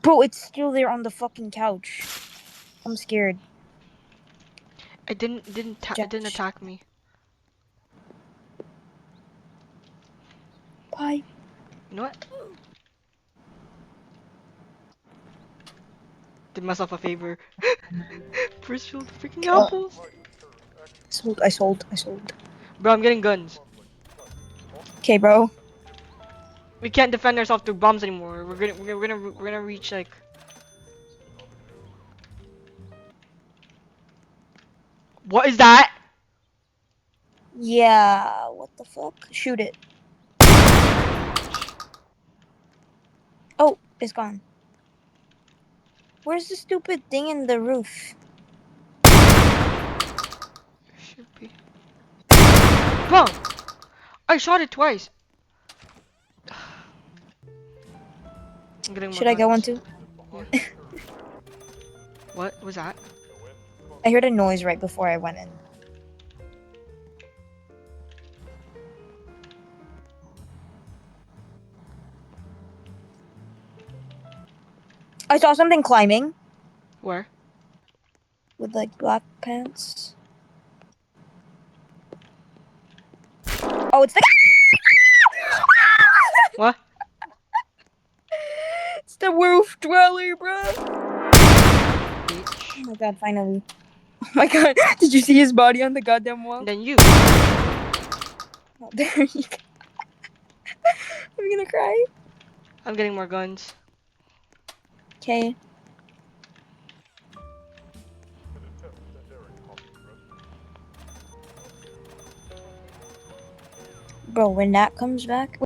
Bro, it's still there on the fucking couch. I'm scared. It didn't Josh. attack me. Bye. You know what? Did myself a favor. First field freaking apples. Sold. I sold. I sold. Bro, I'm getting guns. Okay, bro. We can't defend ourselves through bombs anymore. We're gonna reach like. What is that? Yeah. What the fuck? Shoot it. Oh, it's gone. Where's the stupid thing in the roof? Should be. Bro, I shot it twice. I'm getting more Should I go guns. into? Yeah. What was that? I heard a noise right before I went in. I saw something climbing Where? with like black pants. Oh, it's the What? it's the roof dweller, bro. Oh Bitch. my god! Finally. Oh my god! Did you see his body on the goddamn wall? And then you. Oh, there you go. I'm gonna cry. I'm getting more guns. Okay. Bro, when Nat comes back,